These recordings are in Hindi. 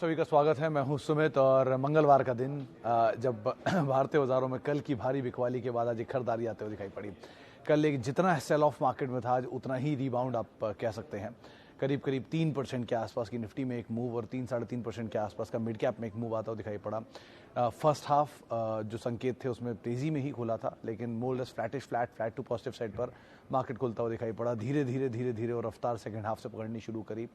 सभी का स्वागत है। मैं हूं सुमित और मंगलवार का दिन जब भारतीय बाजारों में कल की भारी बिकवाली के बाद आज एक खरीदारी आते हुए दिखाई पड़ी। कल एक जितना सेल ऑफ मार्केट में था आज उतना ही रिबाउंड आप कह सकते हैं। करीब करीब 3% के आसपास की निफ्टी में एक मूव और 3-3.5% के आसपास का मिड कैप में एक मूव आता हुआ दिखाई पड़ा। फर्स्ट हाफ जो संकेत थे उसमें तेजी में ही खुला था, लेकिन more less flat to positive side पर मार्केट खुलता हुआ दिखाई पड़ा। धीरे धीरे और रफ्तार सेकंड हाफ से पकड़नी शुरू करी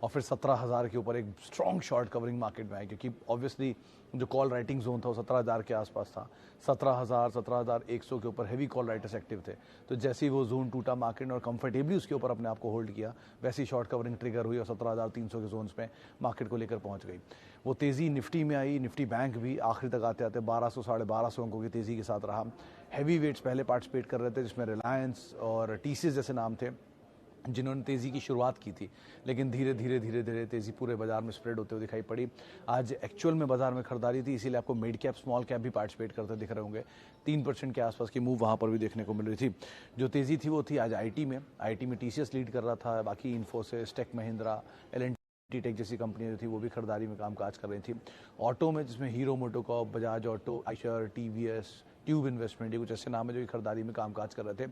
और फिर 17,000 के ऊपर एक स्ट्रॉन्ग शॉर्ट कवरिंग मार्केट में आई, क्योंकि ऑब्वियसली जो कॉल राइटिंग जोन था वो 17,000 के आसपास था। 17,100 के ऊपर हैवी कॉल राइटर्स एक्टिव थे। तो जैसे ही वो जोन टूटा मार्केट ने और कंफर्टेबली उसके ऊपर अपने आप को होल्ड किया, वैसे ही शॉर्ट कवरिंग ट्रिगर हुई और 17,300 के जोन्स में मार्केट को लेकर पहुंच गई। वो तेज़ी निफ्टी में आई। निफ्टी बैंक भी आखिरी तक आते आते 1200 1250 अंकों की तेज़ी के साथ रहा। हैवी वेट्स पहले पार्टिसिपेट कर रहे थे, जिसमें रिलायंस और टीसीएस जैसे नाम थे जिन्होंने तेज़ी की शुरुआत की थी, लेकिन धीरे धीरे तेज़ी पूरे बाजार में स्प्रेड होते हुए दिखाई पड़ी। आज एक्चुअल में बाजार में खरीदारी थी, इसीलिए आपको मिड कैप स्मॉल कैप भी पार्टिसिपेट करते दिख रहे होंगे। 3% के आसपास की मूव वहाँ पर भी देखने को मिल रही थी। जो तेज़ी थी वो थी आज आईटी में टीसीएस लीड कर रहा था, बाकी इन्फोसिस, टेक महिंद्रा, एल&टी टेक जैसी कंपनियां जो थी वो भी खरीदारी में कामकाज कर रही थी। ऑटो में जिसमें hero MotoCorp, Bajaj auto, Eicher, TVS, tube investment, ये कुछ ऐसे नाम है जो खरीदारी में कामकाज कर रहे थे।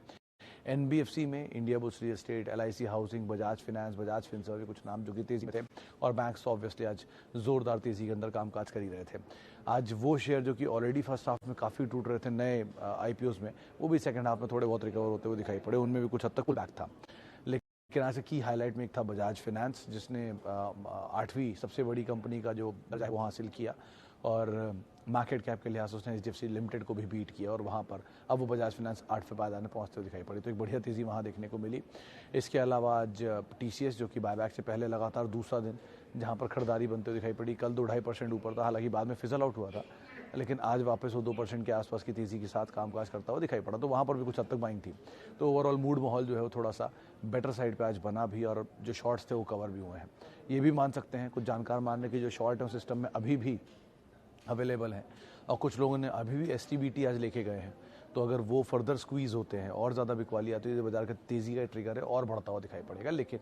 एनबीएफसी में India bulls real estate, LIC housing, Bajaj finance, Bajaj Finserv, ये कुछ नाम जो कि तेजी में थे और बैंक्स ऑब्वियसली आज जोरदार तेजी के अंदर कामकाज कर ही रहे थे। आज वो शेयर जो कि ऑलरेडी फर्स्ट हाफ में काफ़ी टूट रहे थे नए आईपीओस में, वो भी सेकंड हाफ में थोड़े बहुत रिकवर होते हुए दिखाई पड़े। उनमें भी कुछ हद तक पुल बैक था, लेकिन आज की हाईलाइट में एक था बजाज फिनेंस, जिसने 8वीं सबसे बड़ी कंपनी का जो दर्जा है वो हासिल किया और मार्केट कैप के लिहाज से उसने एचडीएफसी लिमिटेड को भी बीट किया और वहाँ पर अब वो बजाज फिनेंस 8वें पायदान में पहुँचते हुए दिखाई पड़ी। तो एक बढ़िया तेज़ी वहाँ देखने को मिली। इसके अलावा आज टीसीएस जो कि बायबैक से पहले लगातार दूसरा दिन जहाँ पर खरीदारी बनते हुए दिखाई पड़ी, कल 2-2.5% ऊपर था, हालांकि बाद में फिजल आउट हुआ था, लेकिन आज वापस वो 2% के आसपास की तेज़ी के साथ कामकाज करता हुआ दिखाई पड़ा। तो वहाँ पर भी कुछ हद तक बाइंग थी। तो ओवरऑल मूड माहौल जो है वो थोड़ा सा बेटर साइड पे आज बना भी और जो शॉर्ट्स थे वो कवर भी हुए हैं। ये भी मान सकते हैं कुछ जानकार मानने की जो शॉर्ट टर्म सिस्टम में अभी भी अवेलेबल हैं और कुछ लोगों ने अभी भी एसटीबीटी आज लेके गए हैं। तो अगर वो फर्दर स्क्वीज़ होते हैं और ज़्यादा बिकवाली आती है तो बाजार का तेज़ी का ट्रिगर है और बढ़ता हुआ दिखाई पड़ेगा। लेकिन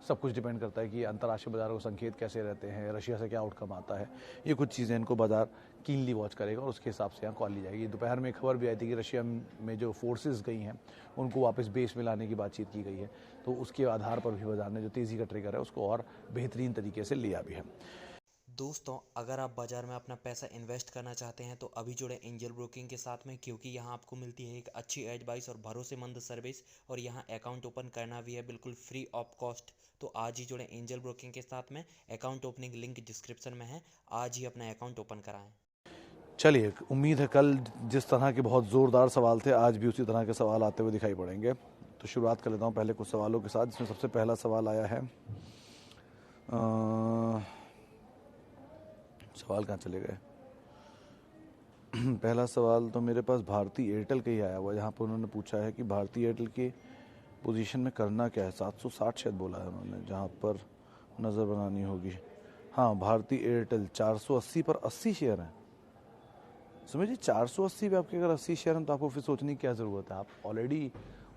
सब कुछ डिपेंड करता है कि अंतर्राष्ट्रीय बाजारों को संकेत कैसे रहते हैं, रशिया से क्या आउटकम आता है, ये कुछ चीज़ें इनको बाजार कीनली वॉच करेगा और उसके हिसाब से यहाँ कॉल ली जाएगी। दोपहर में खबर भी आई थी कि रशिया में जो फोर्सेज गई हैं उनको वापस बेस में लाने की बातचीत की गई है। तो उसके आधार पर भी बाजार ने जो तेज़ी का ट्रिगर है उसको और बेहतरीन तरीके से लिया भी है। दोस्तों, अगर आप बाज़ार में अपना पैसा इन्वेस्ट करना चाहते हैं तो अभी जुड़े एंजल ब्रोकिंग के साथ में, क्योंकि यहाँ आपको मिलती है एक अच्छी एडवाइस और भरोसेमंद सर्विस और यहाँ अकाउंट ओपन करना भी है बिल्कुल फ्री ऑफ कॉस्ट। तो आज ही जुड़े एंजल ब्रोकिंग के साथ में। अकाउंट ओपनिंग लिंक डिस्क्रिप्शन में है, आज ही अपना अकाउंट ओपन कराएं। चलिए, उम्मीद है कल जिस तरह के बहुत ज़ोरदार सवाल थे आज भी उसी तरह के सवाल आते हुए दिखाई पड़ेंगे। तो शुरुआत कर लेता हूँ पहले कुछ सवालों के साथ, जिसमें सबसे पहला सवाल आया है सवाल कहाँ चले गए पहला सवाल तो मेरे पास भारतीय एयरटेल का ही आया हुआ है, जहाँ पर उन्होंने पूछा है कि भारतीय एयरटेल की पोजीशन में करना क्या है। 760 शायद बोला है उन्होंने, जहाँ पर नज़र बनानी होगी। हाँ, भारतीय एयरटेल 480 पर 80 शेयर हैं। समझिए 480 पे आपके अगर 80 शेयर हैं तो आपको फिर सोचने की क्या ज़रूरत है। आप ऑलरेडी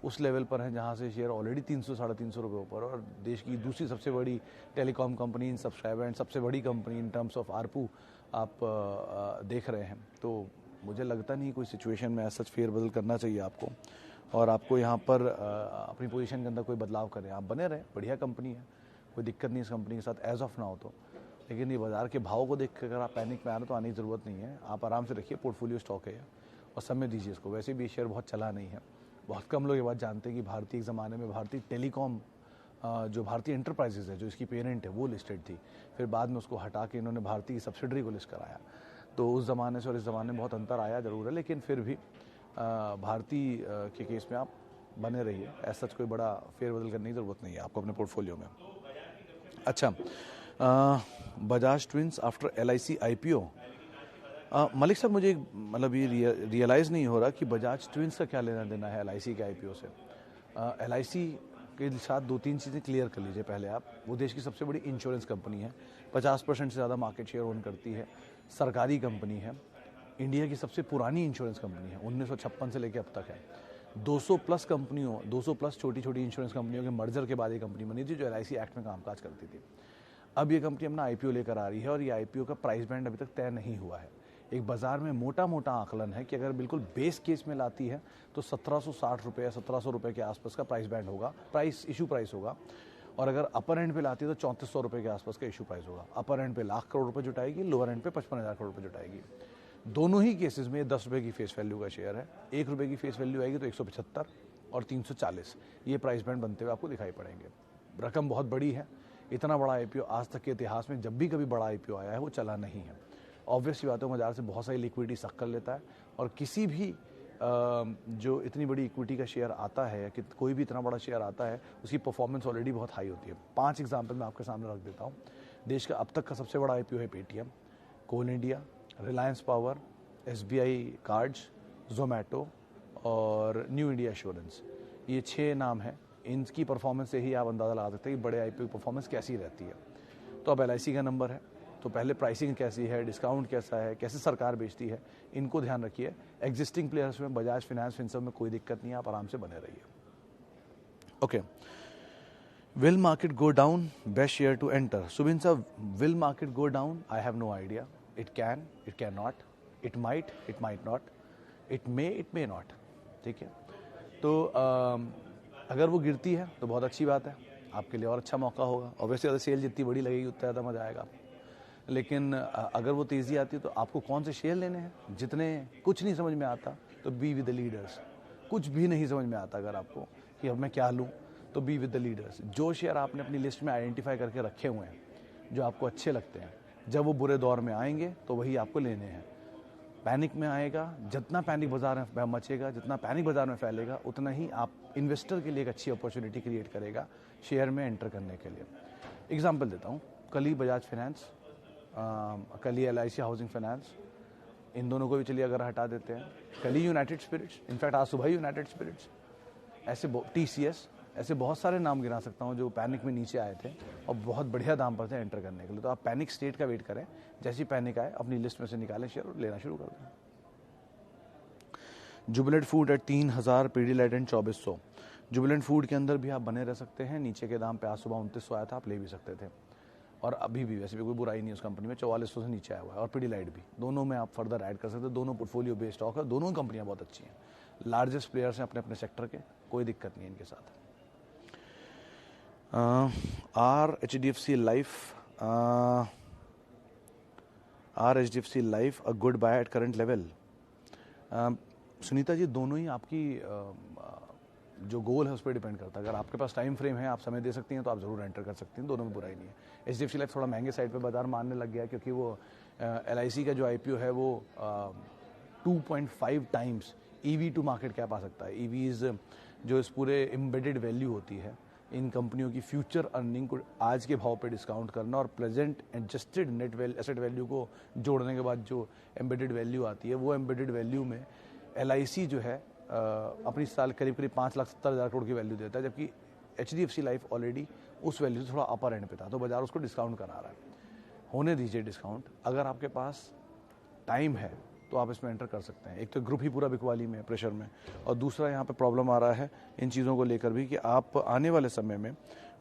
उस लेवल पर हैं जहाँ से शेयर ऑलरेडी 300-350 रुपये ऊपर, और देश की दूसरी सबसे बड़ी telecom company in subscriber and सबसे बड़ी company in terms of ARPU आप देख रहे हैं। तो मुझे लगता नहीं कोई सिचुएशन में ऐसा फेरबदल करना चाहिए आपको, और आपको यहाँ पर अपनी पोजीशन के अंदर कोई बदलाव करें। आप बने रहें, बढ़िया कंपनी है, कोई दिक्कत नहीं इस कंपनी के साथ एज ऑफ ना हो तो। लेकिन ये बाजार के भाव को देख कर अगर आप पैनिक में आ रहे तो आने की ज़रूरत नहीं है। आप आराम से रखिए, पोर्टफोलियो स्टॉक है और समय दीजिए इसको। वैसे भी शेयर बहुत चला नहीं है। बहुत कम लोग ये बात जानते हैं कि भारतीय एक ज़माने में भारतीय टेलीकॉम जो भारतीय इंटरप्राइजेज है, जो इसकी पेरेंट है, वो लिस्टेड थी। फिर बाद में उसको हटा के इन्होंने भारतीय की सब्सिडरी को लिस्ट कराया। तो उस ज़माने से और इस ज़माने में बहुत अंतर आया ज़रूर है, लेकिन फिर भी भारतीय के केस में आप बने रहिए। ऐसा कोई बड़ा फेरबदल करने की ज़रूरत नहीं है आपको अपने पोर्टफोलियो में। अच्छा, Bajaj twins after LIC IPO. Malik साहब, मुझे मतलब ये रियलाइज़ नहीं हो रहा कि बजाज ट्विंस का क्या लेना देना है एलआईसी के आईपीओ से। एलआईसी के साथ 2-3 चीज़ें क्लियर कर लीजिए पहले आप। वो देश की सबसे बड़ी इंश्योरेंस कंपनी है, 50% से ज़्यादा मार्केट शेयर ओन करती है, सरकारी कंपनी है, इंडिया की सबसे पुरानी इंश्योरेंस कंपनी है, 1956 से लेकर अब तक है। 200 प्लस कंपनियों, 200 प्लस छोटी छोटी इंश्योरेंस कंपनियों के मर्जर के बाद ये कंपनी बनी थी जो एलआईसी एक्ट में कामकाज करती थी। अब ये कंपनी अपना आईपीओ लेकर आ रही है और ये आईपीओ का प्राइस बैंड अभी तक तय नहीं हुआ है। एक बाजार में मोटा मोटा आकलन है कि अगर बिल्कुल बेस केस में लाती है तो 1760 रुपये या 1700 रुपये के आसपास का प्राइस बैंड होगा, इशू प्राइस होगा। और अगर अपर एंड पे लाती है तो 3400 रुपये के आसपास का इशू प्राइस होगा। अपर एंड पे लाख करोड़ रुपए जुटाएगी, लोअर एंड पे 55,000 करोड़ रुपए जुटाएगी। दोनों ही केसेस में 10 रुपये की फेस वैल्यू का शेयर है। 1 रुपये की फेस वैल्यू आएगी तो 175 और 340 ये प्राइस बैंड बनते हुए आपको दिखाई पड़ेंगे। रकम बहुत बड़ी है। इतना बड़ा आईपीओ आज तक के इतिहास में जब भी कभी बड़ा आईपीओ आया है वो चला नहीं है। ऑब्वियस सी बात है, बाजार से बहुत सारी लिक्विडिटी सक कर लेता है और किसी भी जो इतनी बड़ी इक्विटी का शेयर आता है या कि कोई भी इतना बड़ा शेयर आता है उसकी परफॉर्मेंस ऑलरेडी बहुत हाई होती है। 5 एग्जाम्पल मैं आपके सामने रख देता हूँ। देश का अब तक का सबसे बड़ा आईपीओ है Paytm, Coal India, Reliance Power, SBI Cards, Zomato और न्यू इंडिया एश्योरेंस। ये 6 नाम हैं। इनकी परफॉर्मेंस से ही आप अंदाज़ा लगा सकते हैं कि बड़े आईपीओ की परफॉर्मेंस कैसी रहती है। तो अब एलआईसी का नंबर है तो पहले प्राइसिंग कैसी है, डिस्काउंट कैसा है, कैसे सरकार बेचती है, इनको ध्यान रखिए। एग्जिस्टिंग प्लेयर्स में बजाज फाइनेंस, फिनसर्व में कोई दिक्कत नहीं है, आप आराम से बने रहिए। Okay, will market go down, best share to enter? Subin साहब, will market go down? I have no idea. It can not, it might not, it may not. ठीक है, तो अगर वो गिरती है तो बहुत अच्छी बात है, आपके लिए और अच्छा मौका होगा। ऑब्वियसली अगर सेल जितनी बड़ी लगेगी उतना ज़्यादा मजा आएगा। लेकिन अगर वो तेज़ी आती है तो आपको कौन से शेयर लेने हैं? जितने कुछ नहीं समझ में आता तो बी विद द लीडर्स। कुछ भी नहीं समझ में आता अगर आपको कि अब मैं क्या लूँ, तो बी विद द लीडर्स। जो शेयर आपने अपनी लिस्ट में आइडेंटिफाई करके रखे हुए हैं, जो आपको अच्छे लगते हैं, जब वो बुरे दौर में आएंगे तो वही आपको लेने हैं। पैनिक में आएगा, जितना पैनिक बाजार में मचेगा, जितना पैनिक बाजार में फैलेगा, उतना ही आप इन्वेस्टर के लिए एक अच्छी अपॉर्चुनिटी क्रिएट करेगा शेयर में एंटर करने के लिए। एग्जांपल देता हूँ, कल ही बजाज फाइनेंस, कल ही एलआईसी हाउसिंग फाइनेंस, इन दोनों को भी चलिए अगर हटा देते हैं। कल ही यूनाइटेड स्पिरिट्स, इनफैक्ट आज सुबह ही यूनाइटेड स्पिरिट्स, ऐसे टीसीएस, ऐसे बहुत सारे नाम गिना सकता हूँ जो पैनिक में नीचे आए थे और बहुत बढ़िया दाम पर थे एंटर करने के लिए। तो आप पैनिक स्टेट का वेट करें, जैसी पैनिक आए अपनी लिस्ट में से निकालें शेयर और लेना शुरू कर दें। Jubilant food at 3000, Pidilite and 2400। Jubilant food के अंदर भी आप बने रह सकते हैं। नीचे के दाम पे आज सुबह 2900 आया था, आप ले भी सकते थे और अभी भी वैसे भी कोई बुराई नहीं है उस कंपनी में, 4400 से नीचे आया हुआ है। और पीडीलाइट भी, दोनों में आप फर्दर ऐड कर सकते हैं। दोनों पोर्टफोलियो बेस्ड स्टॉक है, दोनों कंपनियां बहुत अच्छी हैं, लार्जेस्ट प्लेयर्स हैं अपने अपने सेक्टर के, कोई दिक्कत नहीं है इनके साथ। Are H D F C life a good buy at current level? Sunita ji, दोनों ही आपकी जो गोल है उस पर डिपेंड करता है। अगर आपके पास टाइम फ्रेम है, आप समय दे सकती हैं, तो आप जरूर एंटर कर सकती हैं, दोनों में बुराई नहीं है। एचडीएफसी लाइफ थोड़ा महंगे साइड पे बाजार मानने लग गया क्योंकि वो एलआईसी का जो आईपीओ है वो 2.5 times EV to market cap आ सकता है। ईवीज जो इस पूरे एम्बेडेड वैल्यू होती है, इन कंपनियों की फ्यूचर अर्निंग को आज के भाव पे डिस्काउंट करना और present adjusted net asset value को जोड़ने के बाद जो एम्बेडेड वैल्यू आती है, वो एम्बेडेड वैल्यू में एलआईसी जो है अपनी साल करीब 5,70,000 करोड़ की वैल्यू देता है, जबकि एचडीएफसी लाइफ ऑलरेडी उस वैल्यू से थोड़ा अपर एंड पे था, तो बाजार उसको डिस्काउंट करा रहा है। होने दीजिए डिस्काउंट। अगर आपके पास टाइम है तो आप इसमें एंटर कर सकते हैं। एक तो ग्रुप ही पूरा बिकवाली में, प्रेशर में, और दूसरा यहाँ पे प्रॉब्लम आ रहा है इन चीज़ों को लेकर भी कि आप आने वाले समय में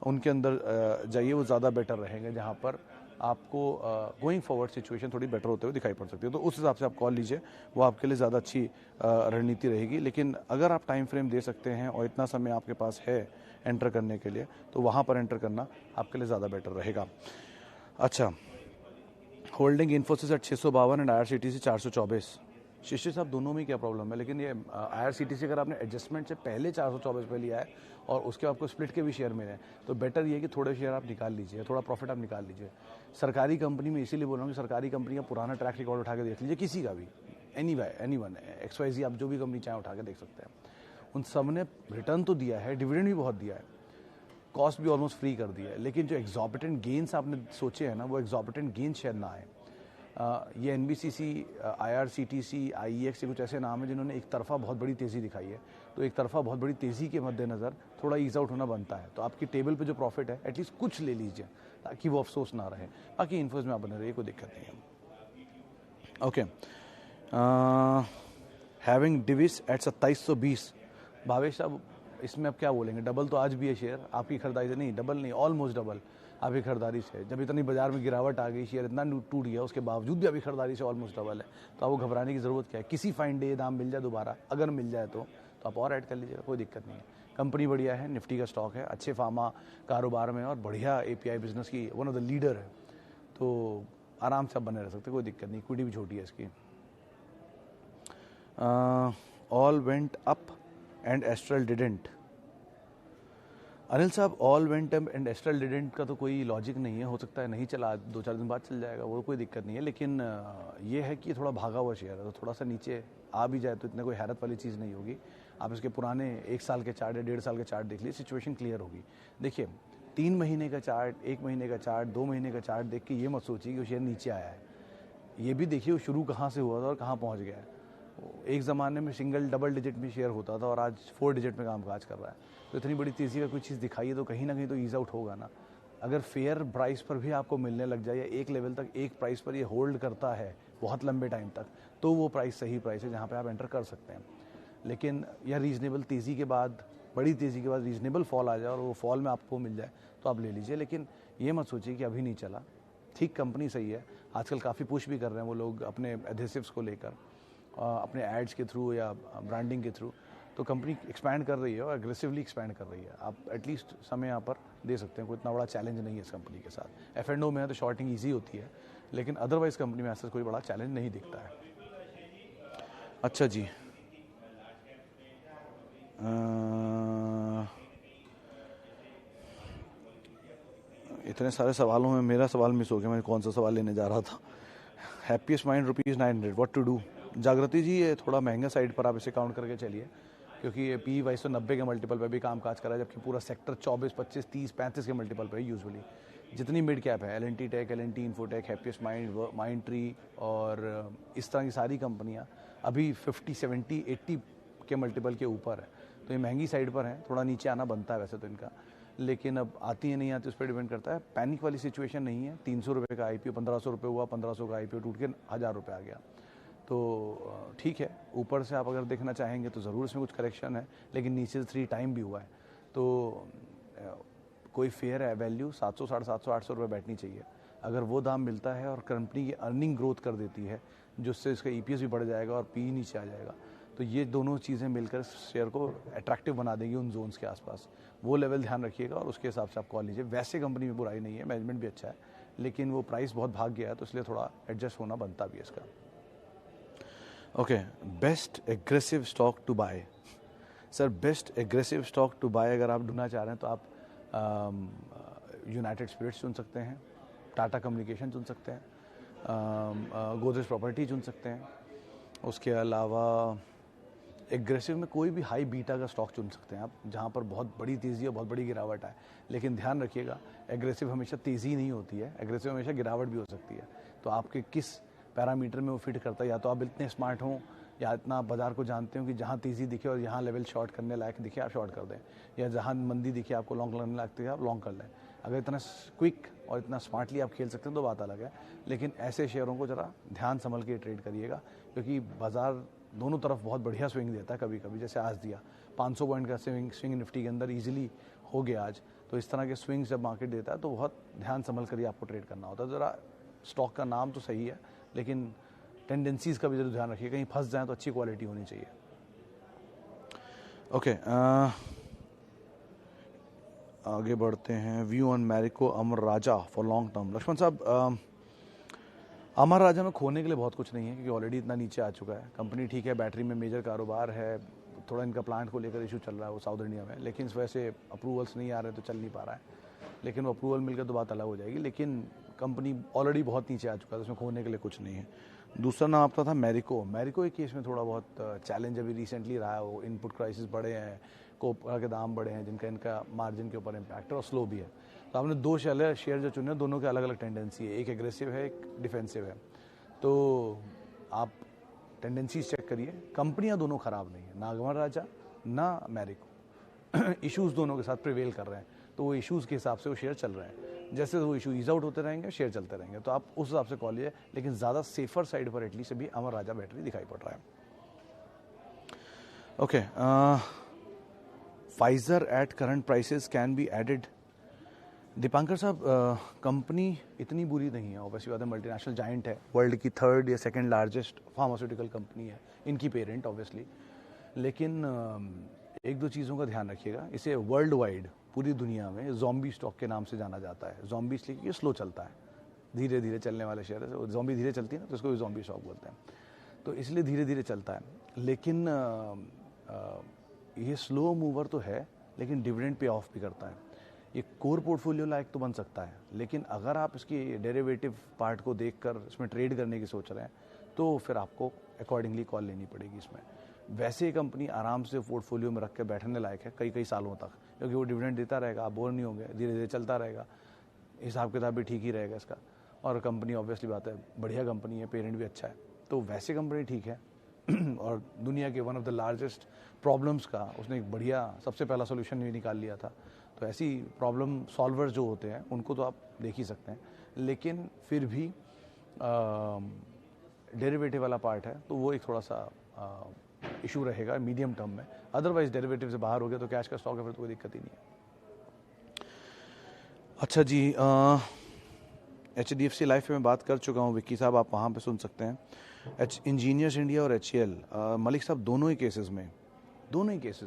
उनके अंदर जाइए, वो ज़्यादा बेटर रहेंगे, जहाँ पर आपको गोइंग फॉरवर्ड सिचुएशन थोड़ी बेटर होते हुए दिखाई पड़ सकती है। तो उस हिसाब से आप कॉल लीजिए, वो आपके लिए ज़्यादा अच्छी रणनीति रहेगी। लेकिन अगर आप टाइम फ्रेम दे सकते हैं और इतना समय आपके पास है एंटर करने के लिए, तो वहाँ पर एंटर करना आपके लिए ज़्यादा बेटर रहेगा। अच्छा, holding Infosys at 652 and IRCTC 424। शिष्य साहब, दोनों में क्या प्रॉब्लम है? लेकिन ये IRCTC अगर आपने एडजस्टमेंट से पहले 424 पे लिया है और उसके आपको स्प्लिट के भी शेयर मिले हैं, तो बेटर ये है कि थोड़े शेयर आप निकाल लीजिए, थोड़ा प्रॉफिट आप निकाल लीजिए। सरकारी कंपनी में इसीलिए बोल रहा हूँ कि सरकारी कंपनी का पुराना ट्रैक रिकॉर्ड उठा के देख लीजिए, किसी का भी, एनीवन, XYZ, आप जो भी कंपनी चाहे उठा के देख सकते हैं। उन सब ने रिटर्न तो दिया है, डिविडेंड भी बहुत दिया है, कॉस्ट भी ऑलमोस्ट फ्री कर दिया है, लेकिन जो एग्जॉर्बिटेंट गेन्स आपने सोचे हैं ना, वो एग्जॉर्बिटेंट गेन्स शायद ना आए। ये NBCC, IRCTC, IEX, कुछ ऐसे नाम है जिन्होंने एक तरफा बहुत बड़ी तेज़ी दिखाई है। तो एक तरफा बहुत बड़ी तेज़ी के मद्देनज़र थोड़ा ईज आउट होना बनता है। तो आपकी टेबल पे जो प्रॉफिट है एटलीस्ट कुछ ले लीजिए ताकि वो अफसोस ना रहे। बाकी इन्फोज में आप बने रहिए, कोई दिक्कत नहीं है। Okay, having Divis at 2720। Bhavesh साहब, इसमें अब क्या बोलेंगे? डबल तो आज भी है शेयर, आपकी खरीदारी से नहीं, डबल नहीं, ऑलमोस्ट डबल। अभी खरीदारी से, जब इतनी बाजार में गिरावट आ गई, शेयर इतना टूट गया, उसके बावजूद भी अभी खरीदारी से ऑलमोस्ट डबल है। तो आपको घबराने की ज़रूरत क्या है? किसी फाइन डे दाम मिल जाए दोबारा, अगर मिल जाए तो आप और ऐड कर लीजिएगा, कोई दिक्कत नहीं है। कंपनी बढ़िया है, निफ्टी का स्टॉक है, अच्छे फार्मा कारोबार में और बढ़िया API बिजनेस की वन ऑफ द लीडर है, तो आराम से आप बने रह सकते, कोई दिक्कत नहीं। इक्विटी भी छोटी है इसकी। All went up and Astral didn't. Anil साहब, all went up and Astral didn't का तो कोई लॉजिक नहीं है, हो सकता है नहीं चला, 2-4 दिन बाद चल जाएगा, वो कोई दिक्कत नहीं है। लेकिन ये है कि थोड़ा भागा हुआ शेयर है, तो थोड़ा सा नीचे आ भी जाए तो इतने कोई हैरत वाली चीज़ नहीं होगी। आप इसके पुराने 1 साल के चार्ट या 1.5 साल के चार्ट देख लीजिए, सिचुएशन क्लियर होगी। देखिए 3 महीने का चार्ट, 1 महीने का चार्ट, 2 महीने का चार्ट देख के ये मत सोचिए कि वो शेयर नीचे आया है। ये भी देखिए वो शुरू कहाँ से हुआ था और कहाँ पहुँच गया है। एक ज़माने में सिंगल डबल डिजिट में शेयर होता था और आज 4 डिजिट में कामकाज कर रहा है। तो इतनी बड़ी तेज़ी का कोई चीज़ दिखाई है तो कहीं ना कहीं तो ईज आउट होगा ना। अगर फेयर प्राइस पर भी आपको मिलने लग जाए या एक लेवल तक एक प्राइस पर ये होल्ड करता है बहुत लंबे टाइम तक, तो वो प्राइस सही प्राइस है जहाँ पे आप एंटर कर सकते हैं। लेकिन यह रीज़नेबल तेज़ी के बाद, बड़ी तेज़ी के बाद रीज़नेबल फॉल आ जाए और वो फॉल में आपको मिल जाए तो आप ले लीजिए। लेकिन ये मत सोचिए कि अभी नहीं चला। ठीक, कंपनी सही है, आजकल काफ़ी पुश भी कर रहे हैं वो लोग अपने एडहेसिव्स को लेकर, अपने एड्स के थ्रू या ब्रांडिंग के थ्रू। तो कंपनी एक्सपैंड कर रही है और एग्रेसिवली एक्सपैंड कर रही है। आप एटलीस्ट समय यहाँ पर दे सकते हैं, कोई इतना बड़ा चैलेंज नहीं है इस कंपनी के साथ। F&O में है तो शॉर्टिंग ईजी होती है, लेकिन अदरवाइज कंपनी में ऐसा कोई बड़ा चैलेंज नहीं दिखता है। अच्छा जी, इतने सारे सवालों में मेरा सवाल मिस हो गया, मैं कौन सा सवाल लेने जा रहा था। Happiest Mind ₹900, what to do. Jagriti ji, ये थोड़ा महंगा साइड पर आप इसे काउंट करके चलिए, क्योंकि ये PE वाइज तो 90 के मल्टीपल पे भी काम काज कर रहा है, जबकि पूरा सेक्टर 24, 25, 30, 35 के मल्टीपल पे यूजुअली। जितनी मिड कैप है, L&T Tech, L&T Infotech, Happiest Mind, Mind Tree और इस तरह की सारी कंपनियां अभी 50, 70, 80 के मल्टीपल के ऊपर है। तो ये महंगी साइड पर है, थोड़ा नीचे आना बनता है वैसे तो इनका, लेकिन अब आती है नहीं आती उस पर डिपेंड करता है। पैनिक वाली सिचुएशन नहीं है। 300 रुपये का IPO 1500 रुपये हुआ, 1500 का IPO टूट के 1000 रुपये आ गया, तो ठीक है। ऊपर से आप अगर देखना चाहेंगे तो ज़रूर इसमें कुछ करेक्शन है, लेकिन नीचे से 3 टाइम भी हुआ है, तो कोई फेयर है वैल्यू 700, 750, 800 रुपये बैठनी चाहिए। अगर वो दाम मिलता है और कंपनी की अर्निंग ग्रोथ कर देती है, जिससे इसका EPS भी बढ़ जाएगा और PE नीचे आ जाएगा, तो ये दोनों चीज़ें मिलकर शेयर को अट्रैक्टिव बना देंगी उन जोन्स के आसपास। वो लेवल ध्यान रखिएगा और उसके हिसाब से आप कॉल लीजिए। वैसे कंपनी में बुराई नहीं है, मैनेजमेंट भी अच्छा है, लेकिन वो प्राइस बहुत भाग गया है, तो इसलिए थोड़ा एडजस्ट होना बनता भी है इसका। Okay, best aggressive stock to buy. Sir, best aggressive stock to buy अगर आप ढूंढना चाह रहे हैं तो आप यूनाइटेड स्पिरिट्स चुन सकते हैं, टाटा कम्युनिकेशन चुन सकते हैं, गोदरेज प्रॉपर्टी चुन सकते हैं। उसके अलावा एग्रेसिव में कोई भी हाई बीटा का स्टॉक चुन सकते हैं आप, जहाँ पर बहुत बड़ी तेज़ी और बहुत बड़ी गिरावट है। लेकिन ध्यान रखिएगा, एग्रेसिव हमेशा तेज़ी नहीं होती है, एग्रेसिव हमेशा गिरावट भी हो सकती है। तो आपके किस पैरामीटर में वो फिट करता है, या तो आप इतने स्मार्ट हों या इतना बाजार को जानते हो कि जहाँ तेज़ी दिखे और यहाँ लेवल शॉर्ट करने लायक दिखे आप शॉर्ट कर दें, या जहाँ मंदी दिखे आपको लॉन्ग करने लायक दिखे आप लॉन्ग कर लें। अगर इतना क्विक और इतना स्मार्टली आप खेल सकते हैं तो बात अलग है, लेकिन ऐसे शेयरों को ज़रा ध्यान संभल के ट्रेड करिएगा, क्योंकि बाजार दोनों तरफ बहुत बढ़िया स्विंग देता है। कभी कभी जैसे आज दिया 500 पॉइंट का स्विंग निफ्टी के अंदर ईजिली हो गया आज। तो इस तरह के स्विंग जब मार्केट देता है तो बहुत ध्यान संभल कर ही आपको ट्रेड करना होता है। ज़रा स्टॉक का नाम तो सही है, लेकिन टेंडेंसीज का भी जरूर ध्यान रखिए, कहीं फंस जाए तो अच्छी क्वालिटी होनी चाहिए। ओके, आगे बढ़ते हैं। View on Marico Amar Raja for long term. Laxman साहब, अमर राजा में खोने के लिए बहुत कुछ नहीं है, क्योंकि ऑलरेडी इतना नीचे आ चुका है। कंपनी ठीक है, बैटरी में मेजर कारोबार है, थोड़ा इनका प्लांट को लेकर इशू चल रहा है वो साउथ इंडिया में, लेकिन इस वजह से अप्रूवल्स नहीं आ रहे तो चल नहीं पा रहा है। लेकिन वो अप्रूवल मिलकर तो बात अलग हो जाएगी, लेकिन कंपनी ऑलरेडी बहुत नीचे आ चुका है, तो उसमें खोने के लिए कुछ नहीं है। दूसरा नाम आपका था मैरिको। मैरिको एक केस में थोड़ा बहुत चैलेंज अभी रिसेंटली रहा है, वो इनपुट क्राइसिस बढ़े हैं, कोपरा के दाम बढ़े हैं, जिनका इनका मार्जिन के ऊपर इम्पैक्ट है और स्लो भी है। तो आपने 2 शेयर जो चुने, दोनों के अलग अलग टेंडेंसी है, एक एग्रेसिव है, एक डिफेंसिव है। तो आप टेंडेंसीज चेक करिए। कंपनियां दोनों ख़राब नहीं है, ना अमर राजा ना मैरिको। इश्यूज दोनों के साथ प्रिवेल कर रहे हैं, तो वो इश्यूज़ के हिसाब से वो शेयर चल रहे हैं। जैसे वो इशू ईज आउट होते रहेंगे, शेयर चलते रहेंगे, तो आप उस हिसाब से कॉल लीजिए। लेकिन ज़्यादा सेफर साइड पर एटलीस्ट अभी अमर राजा बैटरी दिखाई पड़ रहा है। Okay, Pfizer at current prices can be added Dipankar साहब, कंपनी इतनी बुरी नहीं है, ऑब्वियसली बात है, मल्टीनेशनल जाइंट है, वर्ल्ड की थर्ड या सेकंड लार्जेस्ट फार्मास्यूटिकल कंपनी है, इनकी पेरेंट ऑब्वियसली। लेकिन एक दो चीज़ों का ध्यान रखिएगा, इसे वर्ल्ड वाइड पूरी दुनिया में ज़ॉम्बी स्टॉक के नाम से जाना जाता है। ज़ॉम्बी इसलिए कि ये स्लो चलता है, धीरे धीरे चलने वाले शेयर है। ज़ॉम्बी धीरे चलती है ना, तो इसको भी ज़ॉम्बी स्टॉक बोलते हैं, तो इसलिए धीरे धीरे चलता है। लेकिन ये स्लो मूवर तो है, लेकिन डिविडेंड पे ऑफ भी करता है। ये कोर पोर्टफोलियो लायक तो बन सकता है, लेकिन अगर आप इसकी डेरिवेटिव पार्ट को देखकर इसमें ट्रेड करने की सोच रहे हैं, तो फिर आपको अकॉर्डिंगली कॉल लेनी पड़ेगी इसमें। वैसे ये कंपनी आराम से पोर्टफोलियो में रख के बैठने लायक है कई कई सालों तक, क्योंकि वो डिविडेंड देता रहेगा, आप बोर नहीं होंगे, धीरे धीरे चलता रहेगा, हिसाब किताब भी ठीक ही रहेगा इसका। और कंपनी ऑब्वियसली बात है बढ़िया कंपनी है, पेरेंट भी अच्छा है, तो वैसे कंपनी ठीक है। और दुनिया के one of the largest problems का उसने एक बढ़िया सबसे पहला सोल्यूशन भी निकाल लिया था। तो ऐसी प्रॉब्लम सॉल्वर्स जो होते हैं उनको तो आप देख ही सकते हैं, लेकिन फिर भी डेरिवेटिव वाला पार्ट है, तो वो एक थोड़ा सा इशू रहेगा मीडियम टर्म में। अदरवाइज डेरिवेटिव से बाहर हो गया तो कैश का स्टॉक है, फिर तो कोई दिक्कत ही नहीं है। अच्छा जी, HDFC लाइफ में बात कर चुका हूँ, विक्की साहब आप वहाँ पे सुन सकते हैं। इंजीनियर्स इंडिया और HCL, मलिक साहब दोनों ही केसेस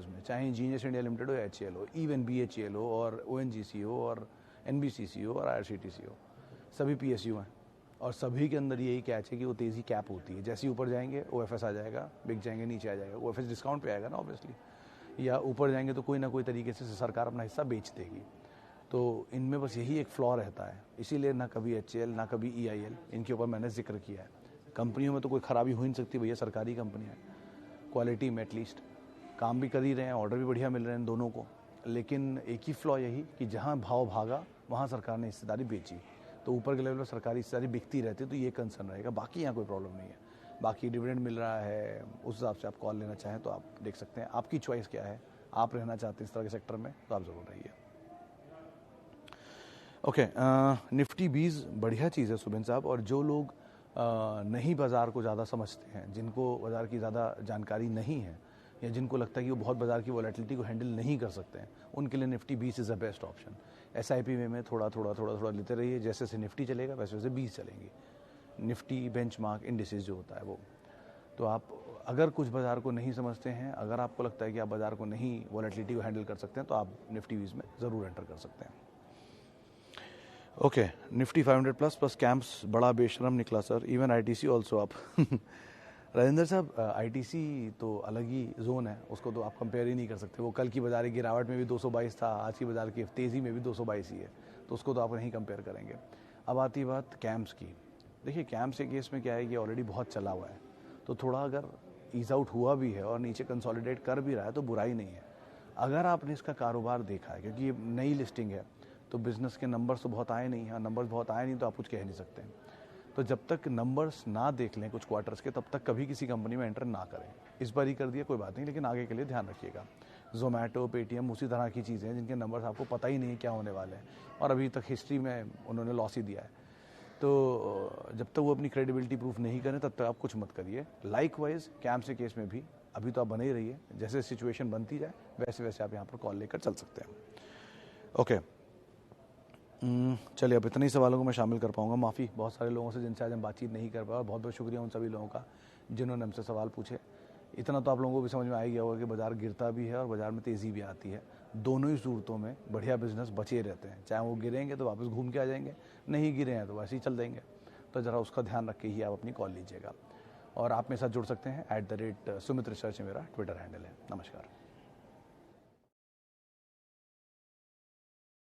में चाहे इंजीनियर्स इंडिया लिमिटेड हो या HCL हो, इवन BHEL हो और ONGC हो और NBCC हो और IRCTC हो, सभी PSU हैं। और सभी के अंदर यही कैच है कि वो तेज़ी कैप होती है, जैसे ही ऊपर जाएंगे OFS आ जाएगा, बिक जाएंगे नीचे आ जाएगा, OFS डिस्काउंट पे आएगा ना ऑब्वियसली, या ऊपर जाएंगे तो कोई ना कोई तरीके से सरकार अपना हिस्सा बेच देगी। तो इनमें बस यही एक फ्लॉ रहता है, इसीलिए ना कभी HCL ना कभी EIL, इनके ऊपर मैंने जिक्र किया है। कंपनियों में तो कोई ख़राबी हो ही नहीं सकती भैया, सरकारी कंपनी है, क्वालिटी में एटलीस्ट काम भी कर ही रहे हैं, ऑर्डर भी बढ़िया मिल रहे हैं दोनों को। लेकिन एक ही फ्लॉ यही कि जहाँ भाव भागा वहाँ सरकार ने हिस्सेदारी बेची, तो ऊपर के लेवल पर सरकारी हिस्सेदारी बिकती रहती है, तो ये कंसर्न रहेगा। बाकी यहाँ कोई प्रॉब्लम नहीं है, बाकी डिविडेंड मिल रहा है, उस हिसाब से आप कॉल लेना चाहें तो आप देख सकते हैं, आपकी चॉइस क्या है, आप रहना चाहते हैं इस तरह के सेक्टर में तो आप ज़रूर रहिए। ओके, निफ्टी 20 बढ़िया चीज़ है सुबिन साहब, और जो लोग नहीं बाज़ार को ज़्यादा समझते हैं, जिनको बाज़ार की ज़्यादा जानकारी नहीं है, या जिनको लगता है कि वो बहुत बाज़ार की वॉलेटिलिटी को हैंडल नहीं कर सकते हैं, उनके लिए Nifty 20 is the best option. SIP में थोड़ा थोड़ा लेते रहिए, जैसे जैसे निफ्टी चलेगा वैसे वैसे 20 चलेंगी, निफ्टी बेंचमार्क इंडिसेस जो होता है वो। तो आप अगर कुछ बाज़ार को नहीं समझते हैं, अगर आपको लगता है कि आप बाज़ार को नहीं वॉलेटिलिटी को हैंडल कर सकते हैं, तो आप निफ्टी 20 में ज़रूर एंटर कर सकते हैं। ओके, निफ्टी 500 प्लस कैंप्स बड़ा बेशरम निकला सर, इवन ITC ऑल्सो आप। राजेंद्र साहब, ITC तो अलग ही जोन है, उसको तो आप कंपेयर ही नहीं कर सकते। वो कल की बाजार की गिरावट में भी 222 था, आज की बाजार की तेज़ी में भी 222 ही है, तो उसको तो आप नहीं कंपेयर करेंगे। अब आती बात कैंप्स की। देखिए कैंप्स के केस में क्या है कि ऑलरेडी बहुत चला हुआ है, तो थोड़ा अगर ईज आउट हुआ भी है और नीचे कंसोलिडेट कर भी रहा है तो बुराई नहीं है। अगर आपने इसका कारोबार देखा है, क्योंकि ये नई लिस्टिंग है, तो बिज़नेस के नंबर्स तो बहुत आए नहीं हैं, नंबर्स बहुत आए नहीं तो आप कुछ कह नहीं सकते। तो जब तक नंबर्स ना देख लें कुछ क्वार्टर्स के, तब तक कभी किसी कंपनी में एंटर ना करें। इस बार ही कर दिया कोई बात नहीं, लेकिन आगे के लिए ध्यान रखिएगा। जोमेटो, पेटीएम उसी तरह की चीज़ें हैं जिनके नंबर्स आपको पता ही नहीं है क्या होने वाले हैं, और अभी तक हिस्ट्री में उन्होंने लॉस ही दिया है। तो जब तक वो अपनी क्रेडिबिलिटी प्रूफ नहीं करें तब तक आप कुछ मत करिए। लाइकवाइज कैंप्स के केस में भी अभी तो आप बने ही रहिए, जैसे सिचुएशन बनती जाए वैसे वैसे आप यहाँ पर कॉल लेकर चल सकते हैं। ओके, चलिए अब इतने ही सवालों को मैं शामिल कर पाऊंगा। माफ़ी बहुत सारे लोगों से जिनसे आज हम बातचीत नहीं कर पाए, बहुत बहुत शुक्रिया उन सभी लोगों का जिन्होंने हमसे सवाल पूछे। इतना तो आप लोगों को भी समझ में आ गया होगा कि बाज़ार गिरता भी है और बाज़ार में तेज़ी भी आती है, दोनों ही सूरतों में बढ़िया बिजनेस बचे रहते हैं। चाहे वो गिरेंगे तो वापस घूम के आ जाएंगे, नहीं गिरे हैं तो वैसे ही चल देंगे। तो ज़रा उसका ध्यान रख के ही आप अपनी कॉल लीजिएगा। और आप मेरे साथ जुड़ सकते हैं @सुमित रिसर्च मेरा ट्विटर हैंडल है। नमस्कार।